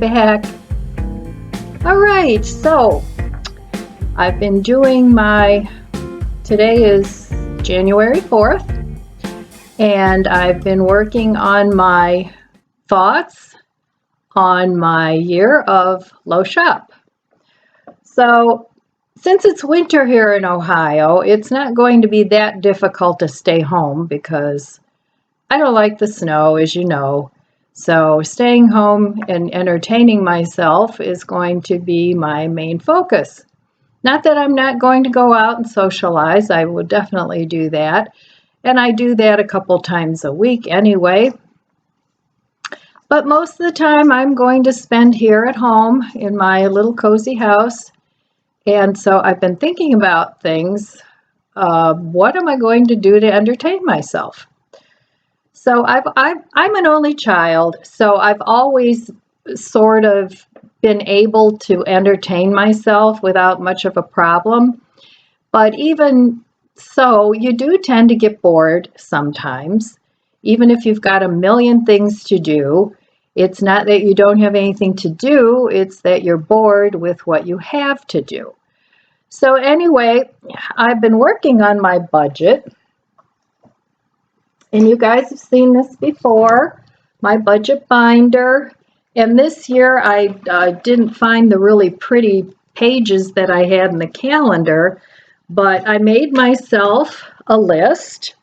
back. All right, so I've been doing today is January 4th, and I've been working on my thoughts on my year of low shop. So since it's winter here in Ohio, it's not going to be that difficult to stay home because I don't like the snow, as you know. So staying home and entertaining myself is going to be my main focus. Not that I'm not going to go out and socialize. I will definitely do that. And I do that a couple times a week anyway. But most of the time I'm going to spend here at home in my little cozy house. And so I've been thinking about things. What am I going to do to entertain myself? So I'm an only child, so I've always sort of been able to entertain myself without much of a problem. But even so, you do tend to get bored sometimes. Even if you've got a million things to do, it's not that you don't have anything to do, it's that you're bored with what you have to do. So anyway, I've been working on my budget. And you guys have seen this before, my budget binder. And this year I didn't find the really pretty pages that I had in the calendar, but I made myself a list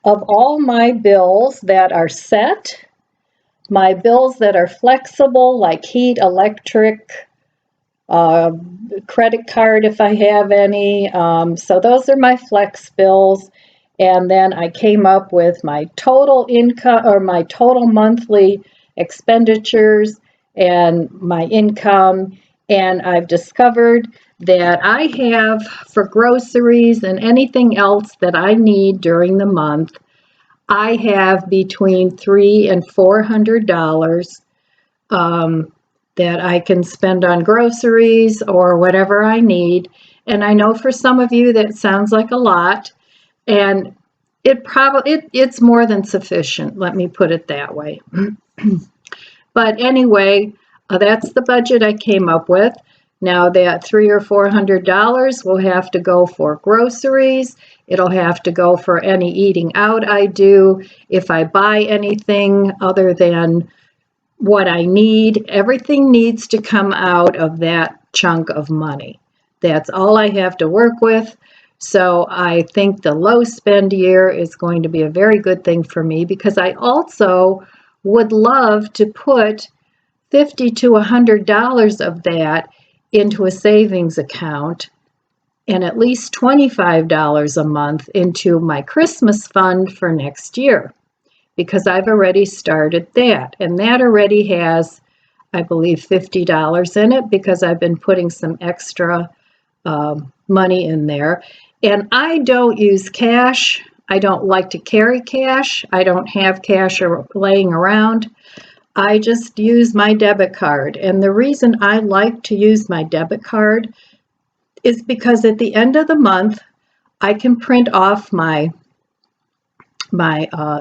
of all my bills that are set, my bills that are flexible, like heat, electric, credit card if I have any. So those are my flex bills. And then I came up with my total income or my total monthly expenditures and my income. And I've discovered that I have, for groceries and anything else that I need during the month, I have between $300 and $400 that I can spend on groceries or whatever I need. And I know for some of you that sounds like a lot. And it's more than sufficient, let me put it that way. But anyway, that's the budget I came up with. Now that $300 or $400 will have to go for groceries. It'll have to go for any eating out I do. If I buy anything other than what I need, everything needs to come out of that chunk of money. That's all I have to work with. So I think the low spend year is going to be a very good thing for me because I also would love to put $50 to $100 of that into a savings account and at least $25 a month into my Christmas fund for next year because I've already started that. And that already has, I believe, $50 in it because I've been putting some extra money in there. And I don't use cash. I don't like to carry cash. I don't have cash laying around. I just use my debit card. And the reason I like to use my debit card is because at the end of the month, I can print off my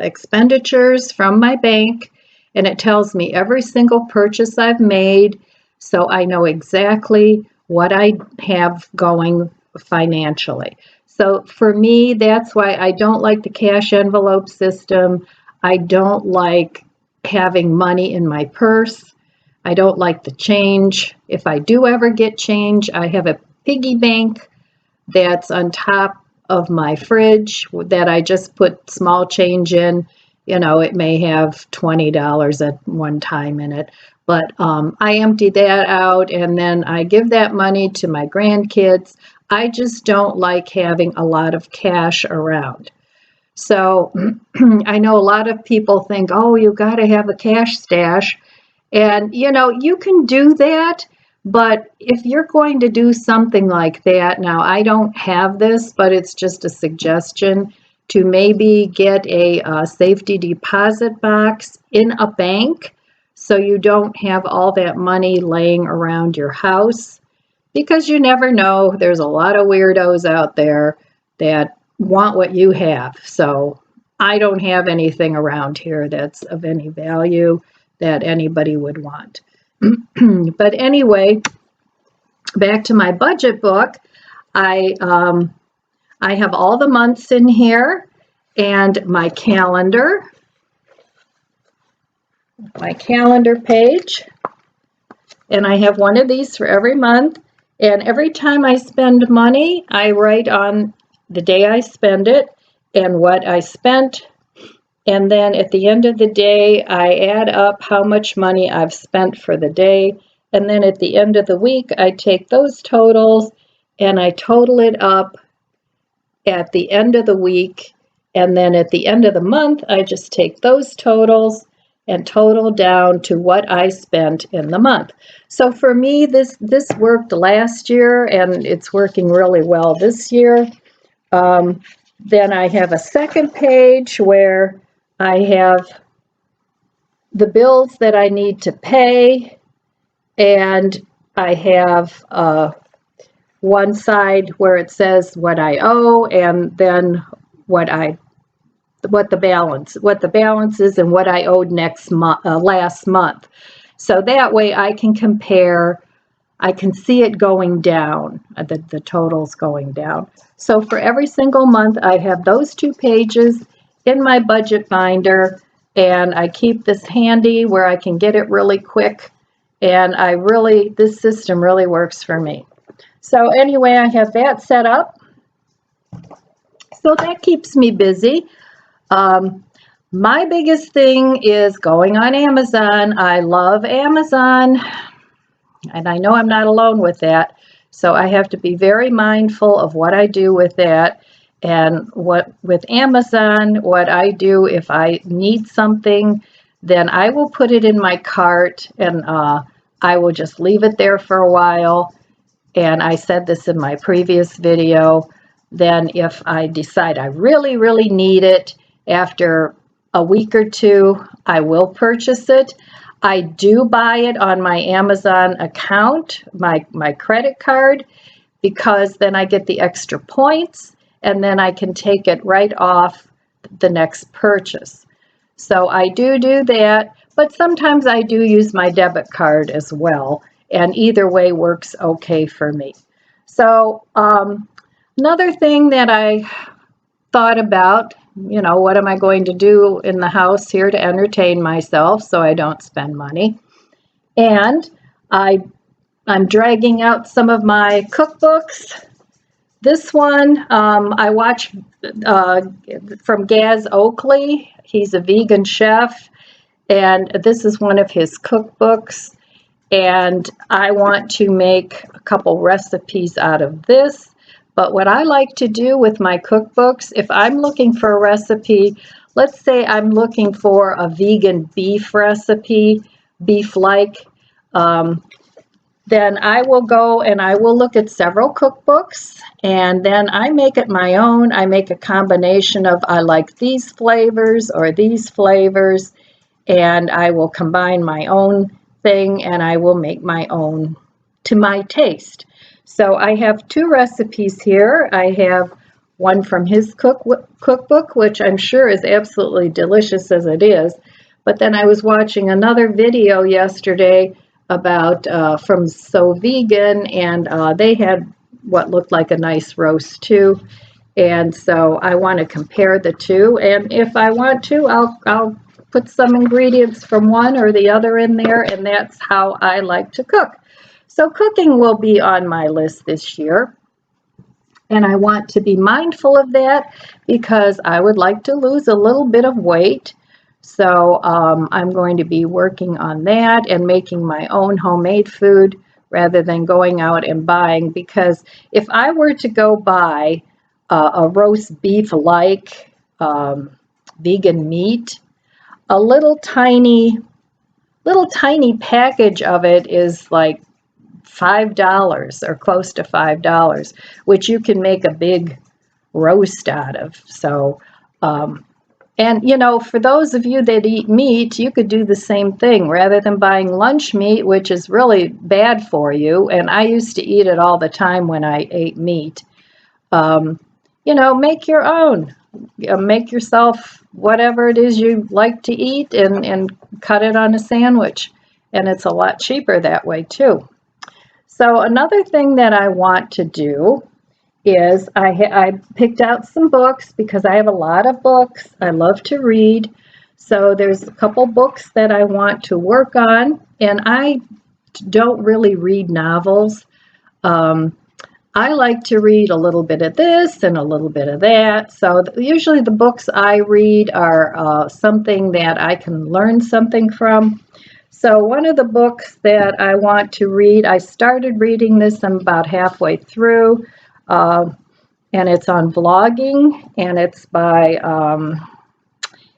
expenditures from my bank, and it tells me every single purchase I've made, so I know exactly what I have going financially. So for me, that's why I don't like the cash envelope system. I don't like having money in my purse. I don't like the change. If I do ever get change, I have a piggy bank that's on top of my fridge that I just put small change in. You know, it may have $20 at one time in it. But I empty that out and then I give that money to my grandkids. I just don't like having a lot of cash around. So I know a lot of people think, oh, you got to have a cash stash. And, you know, you can do that. But if you're going to do something like that, now I don't have this, but it's just a suggestion to maybe get a safety deposit box in a bank so you don't have all that money laying around your house, because you never know. There's a lot of weirdos out there that want what you have. So I don't have anything around here that's of any value that anybody would want. But anyway, back to my budget book. I have all the months in here and my calendar page. And I have one of these for every month. And every time I spend money, I write on the day I spend it and what I spent. And then at the end of the day, I add up how much money I've spent for the day. And then at the end of the week, I take those totals and I total it up at the end of the week. And then at the end of the month, I just take those totals and total down to what I spent in the month. So for me, this worked last year and it's working really well this year. Then I have a second page where I have the bills that I need to pay, and I have one side where it says what I owe, and then what the balance is and what I owed last month. So that way I can compare, I can see it going down, the totals going down. So for every single month, I have those 2 pages in my budget binder, and I keep this handy where I can get it really quick. And this system really works for me. So anyway, I have that set up. So that keeps me busy. My biggest thing is going on Amazon. I love Amazon, and I know I'm not alone with that. So I have to be very mindful of what I do with that. And with Amazon, what I do if I need something, then I will put it in my cart and I will just leave it there for a while. And I said this in my previous video. Then if I decide I really, really need it, after a week or 2, I will purchase it. I do buy it on my Amazon account, my credit card, because then I get the extra points and then I can take it right off the next purchase. So I do that, but sometimes I do use my debit card as well, and either way works okay for me. So another thing that I thought about, what am I going to do in the house here to entertain myself so I don't spend money? And I'm dragging out some of my cookbooks. This one I watch from Gaz Oakley. He's a vegan chef, and this is one of his cookbooks. And I want to make a couple recipes out of this. But what I like to do with my cookbooks, if I'm looking for a recipe, let's say I'm looking for a vegan beef recipe, beef-like, then I will go and I will look at several cookbooks, and then I make it my own. I make a combination of I like these flavors or these flavors, and I will combine my own thing and I will make my own to my taste. So I have 2 recipes here. I have one from his cookbook, which I'm sure is absolutely delicious as it is. But then I was watching another video yesterday about from So Vegan, and they had what looked like a nice roast too. And so I want to compare the 2. And if I want to, I'll put some ingredients from one or the other in there, and that's how I like to cook. So cooking will be on my list this year, and I want to be mindful of that because I would like to lose a little bit of weight. So I'm going to be working on that and making my own homemade food rather than going out and buying, because if I were to go buy a roast beef like vegan meat, a little tiny package of it is like $5 or close to $5, which you can make a big roast out of. So, and for those of you that eat meat, you could do the same thing rather than buying lunch meat, which is really bad for you. And I used to eat it all the time when I ate meat. Make your own. Make yourself whatever it is you like to eat and cut it on a sandwich. and it's a lot cheaper that way too. So another thing that I want to do is I picked out some books because I have a lot of books. I love to read. So there's a couple books that I want to work on, and I don't really read novels. I like to read a little bit of this and a little bit of that. So usually the books I read are something that I can learn something from. So one of the books that I want to read, I started reading this, I'm about halfway through, and it's on vlogging, and it's by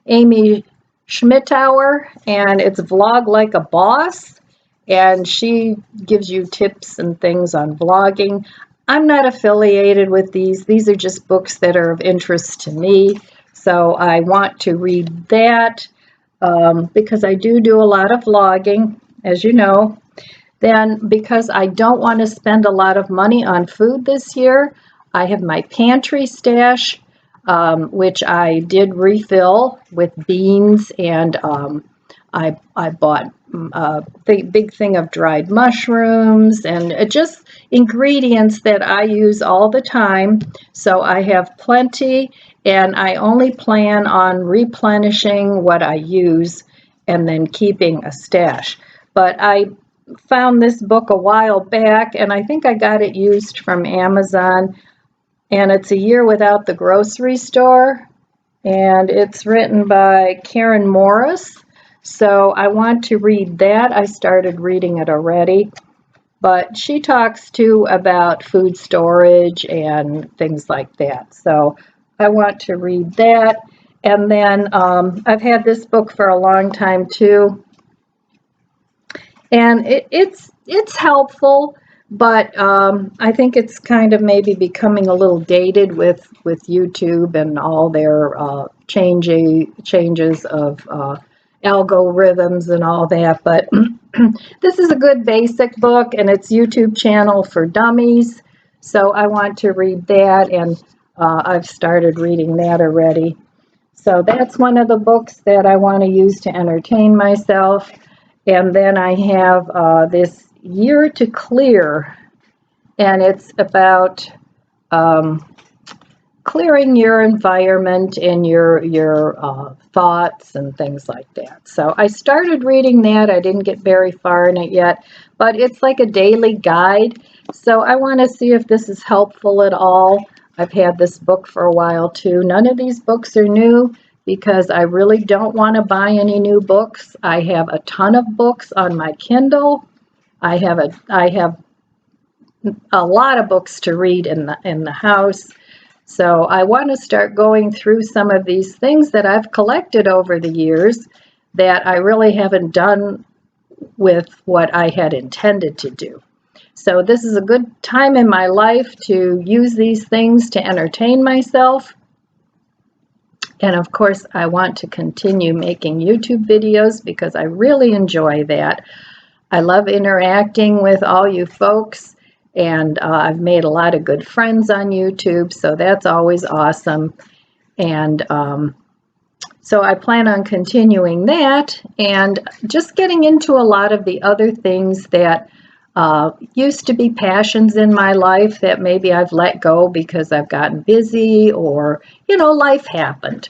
Amy Schmittauer, and it's Vlog Like a Boss, and she gives you tips and things on vlogging. I'm not affiliated with these. These are just books that are of interest to me, so I want to read that because I do a lot of vlogging, as you know. Then, because I don't want to spend a lot of money on food this year, I have my pantry stash, which I did refill with beans, and I bought a big thing of dried mushrooms and just ingredients that I use all the time. So I have plenty, and I only plan on replenishing what I use and then keeping a stash. But I found this book a while back, and I think I got it used from Amazon, and it's A Year Without the Grocery Store, and it's written by Karen Morris. So I want to read that. I started reading it already, but she talks too about food storage and things like that. So I want to read that. And then I've had this book for a long time too, and it's helpful, but I think it's kind of maybe becoming a little dated with YouTube and all their changes of algorithms and all that. But this is a good basic book, and it's YouTube channel for dummies. So I want to read that, and I've started reading that already. So that's one of the books that I want to use to entertain myself. And then I have this Year to Clear, and it's about clearing your environment and your thoughts and things like that. So I started reading that. I didn't get very far in it yet, but it's like a daily guide. So I want to see if this is helpful at all. I've had this book for a while too. None of these books are new because I really don't want to buy any new books. I have a ton of books on my Kindle. I have a lot of books to read in the house. So I want to start going through some of these things that I've collected over the years that I really haven't done with what I had intended to do. So this is a good time in my life to use these things to entertain myself. And of course, I want to continue making YouTube videos because I really enjoy that. I love interacting with all you folks, and I've made a lot of good friends on YouTube, so that's always awesome. And so I plan on continuing that and just getting into a lot of the other things that used to be passions in my life that maybe I've let go because I've gotten busy or, life happened.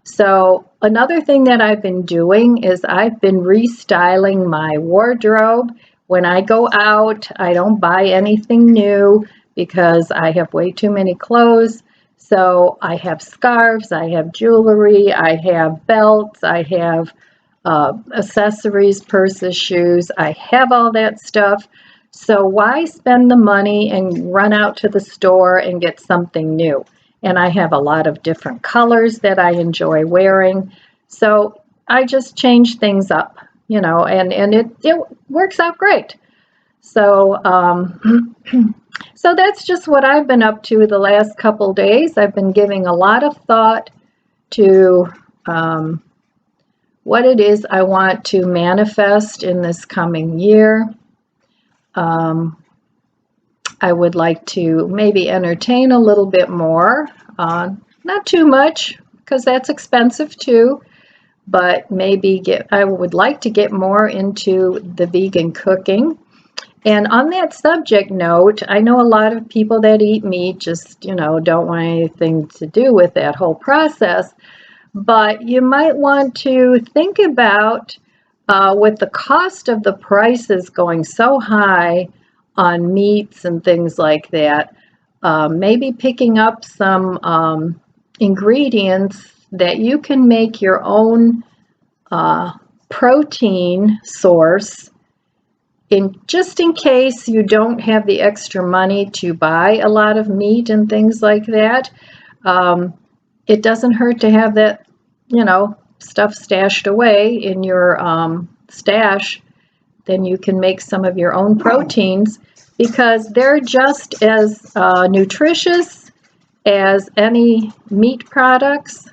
So another thing that I've been doing is I've been restyling my wardrobe. When I go out, I don't buy anything new because I have way too many clothes. So I have scarves, I have jewelry, I have belts, I have accessories, purses, shoes. I have all that stuff. So why spend the money and run out to the store and get something new? And I have a lot of different colors that I enjoy wearing. So I just change things up, and it works out great. So so that's just what I've been up to the last couple days. I've been giving a lot of thought to what it is I want to manifest in this coming year. I would like to maybe entertain a little bit more, not too much because that's expensive too, but maybe I would like to get more into the vegan cooking. And on that subject note, I know a lot of people that eat meat just, don't want anything to do with that whole process. But you might want to think about, with the cost of the prices going so high on meats and things like that, maybe picking up some ingredients that you can make your own protein source, just in case you don't have the extra money to buy a lot of meat and things like that. It doesn't hurt to have that, stuff stashed away in your stash. Then you can make some of your own proteins, because they're just as nutritious as any meat products.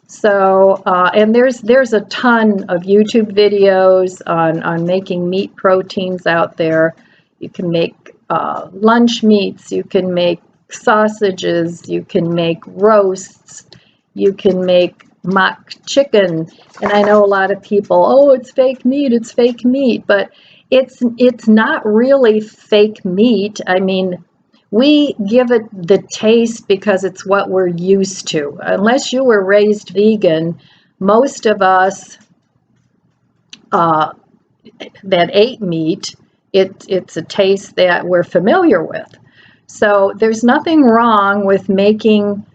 So, and there's a ton of YouTube videos on making meat proteins out there. You can make lunch meats, you can make sausages, you can make roasts, you can make mock chicken. And I know a lot of people, oh, it's fake meat, but it's not really fake meat. I mean, we give it the taste because it's what we're used to. Unless you were raised vegan, most of us that ate meat, it's a taste that we're familiar with. So there's nothing wrong with making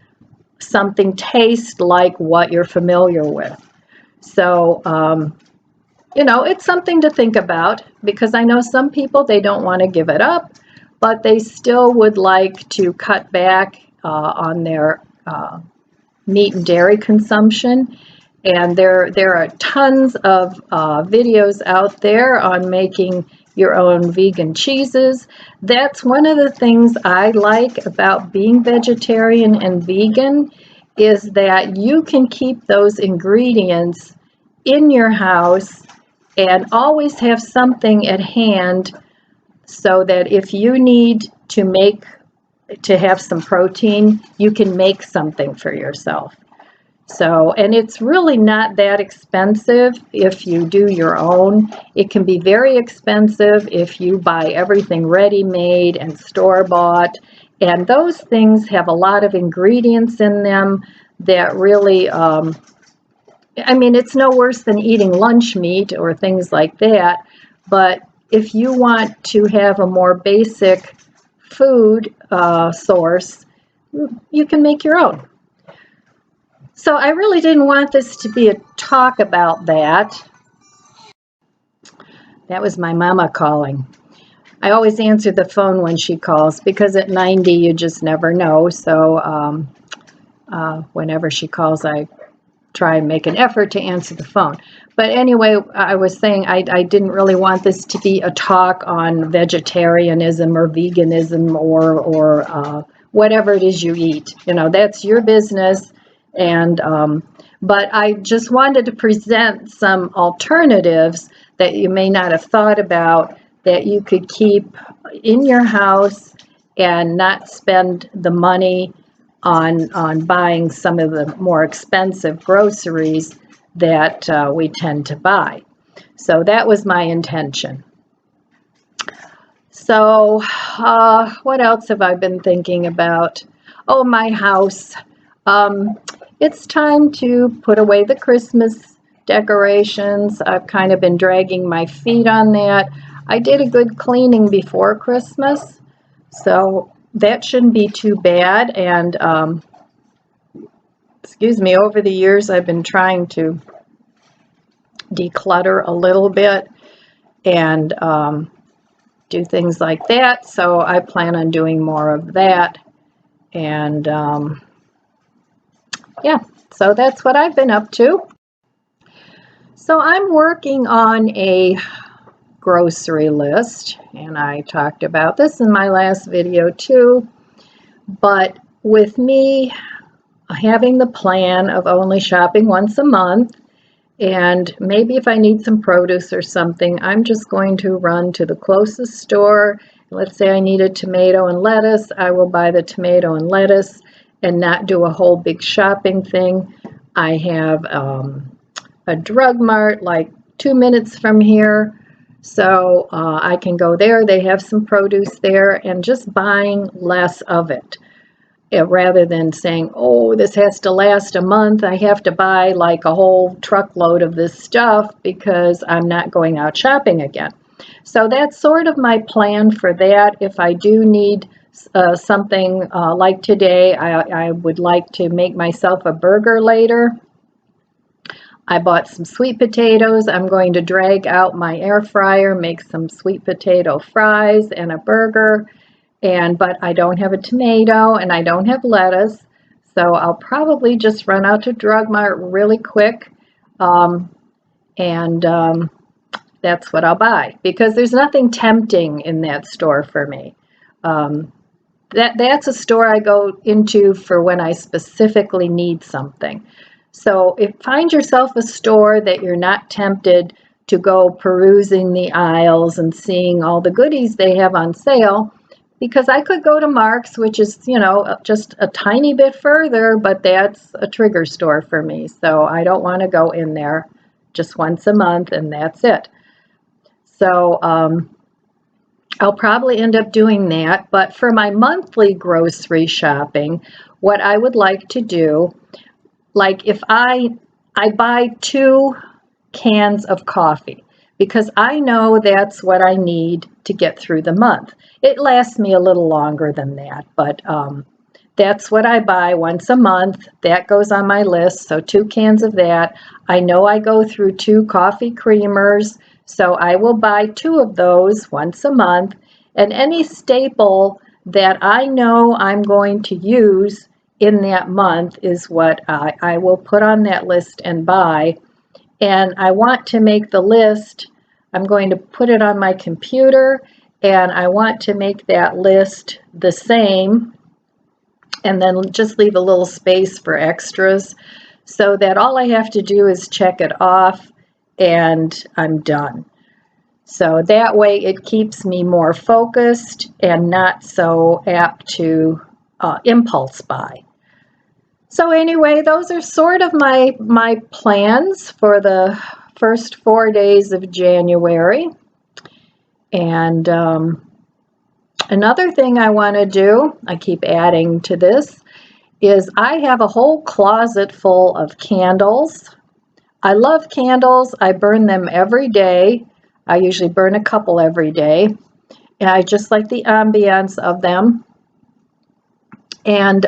something taste like what you're familiar with. So, it's something to think about, because I know some people, they don't want to give it up, but they still would like to cut back on their meat and dairy consumption. And there are tons of videos out there on making your own vegan cheeses. That's one of the things I like about being vegetarian and vegan, is that you can keep those ingredients in your house and always have something at hand, so that if you need to have some protein, you can make something for yourself. So, and it's really not that expensive if you do your own. It can be very expensive if you buy everything ready-made and store-bought. And those things have a lot of ingredients in them that really, it's no worse than eating lunch meat or things like that. But if you want to have a more basic food source, you can make your own. So I really didn't want this to be a talk about that. That was my mama calling. I always answer the phone when she calls, because at 90 you just never know. So whenever she calls, I try and make an effort to answer the phone. But anyway, I was saying I didn't really want this to be a talk on vegetarianism or veganism or whatever it is you eat. That's your business. And but I just wanted to present some alternatives that you may not have thought about, that you could keep in your house and not spend the money on buying some of the more expensive groceries that we tend to buy. So that was my intention. So what else have I been thinking about? Oh, my house. It's time to put away the Christmas decorations. I've kind of been dragging my feet on that. I did a good cleaning before Christmas, so that shouldn't be too bad. And over the years I've been trying to declutter a little bit and do things like that. So I plan on doing more of that. And yeah, so that's what I've been up to. So I'm working on a grocery list, and I talked about this in my last video too. But with me having the plan of only shopping once a month, and maybe if I need some produce or something, I'm just going to run to the closest store. Let's say I need a tomato and lettuce, I will buy the tomato and lettuce and not do a whole big shopping thing. I have a drug mart like 2 minutes from here. So I can go there. They have some produce there, and just buying less of it. Rather than saying, oh, this has to last a month, I have to buy like a whole truckload of this stuff because I'm not going out shopping again. So that's sort of my plan for that. If I do need something like today, I would like to make myself a burger later. I bought some sweet potatoes. I'm going to drag out my air fryer, make some sweet potato fries and a burger. But I don't have a tomato and I don't have lettuce, so I'll probably just run out to Drug Mart really quick, and that's what I'll buy, because there's nothing tempting in that store for me. That's a store I go into for when I specifically need something. So find yourself a store that you're not tempted to go perusing the aisles and seeing all the goodies they have on sale. Because I could go to Mark's, which is, just a tiny bit further, but that's a trigger store for me. So I don't want to go in there just once a month, and that's it. So I'll probably end up doing that. But for my monthly grocery shopping, what I would like to do, like if I buy 2 cans of coffee, because I know that's what I need to get through the month. It lasts me a little longer than that, but that's what I buy once a month. That goes on my list, so 2 cans of that. I know I go through 2 coffee creamers, so I will buy 2 of those once a month. And any staple that I know I'm going to use in that month is what I will put on that list and buy. And I want to make the list, I'm going to put it on my computer, and I want to make that list the same, and then just leave a little space for extras, so that all I have to do is check it off and I'm done. So that way it keeps me more focused and not so apt to impulse buy. So anyway, those are sort of my plans for the first 4 days of January. And another thing I want to do, I keep adding to this, is I have a whole closet full of candles. I love candles. I burn them every day. I usually burn a couple every day. And I just like the ambience of them. And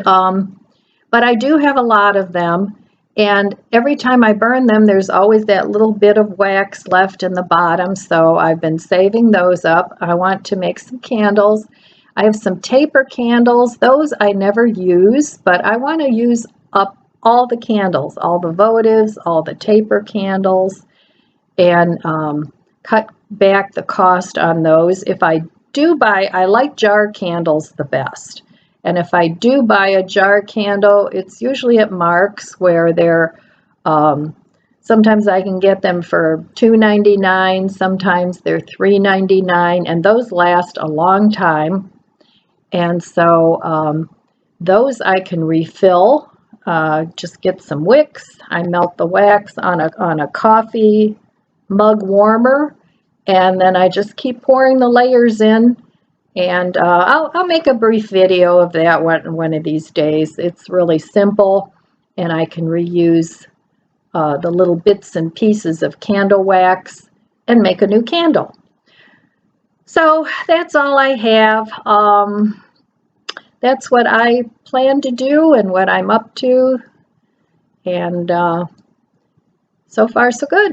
but I do have a lot of them, and every time I burn them, there's always that little bit of wax left in the bottom, so I've been saving those up. I want to make some candles. I have some taper candles. Those I never use, but I want to use up all the candles, all the votives, all the taper candles, and cut back the cost on those. If I do buy, I like jar candles the best. And if I do buy a jar candle, it's usually at Mark's, where they're, sometimes I can get them for $2.99, sometimes they're $3.99, and those last a long time. And so those I can refill, just get some wicks. I melt the wax on a coffee mug warmer, and then I just keep pouring the layers in. And I'll make a brief video of that one of these days. It's really simple, and I can reuse the little bits and pieces of candle wax and make a new candle. So that's all I have. That's what I plan to do and what I'm up to. And so far, so good.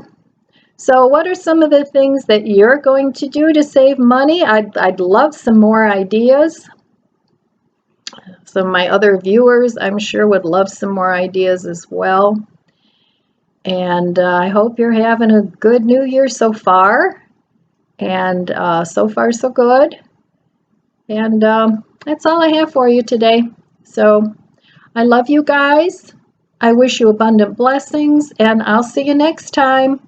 So what are some of the things that you're going to do to save money? I'd love some more ideas. Some of my other viewers, I'm sure, would love some more ideas as well. And I hope you're having a good New Year so far. And so far, so good. And that's all I have for you today. So I love you guys. I wish you abundant blessings, and I'll see you next time.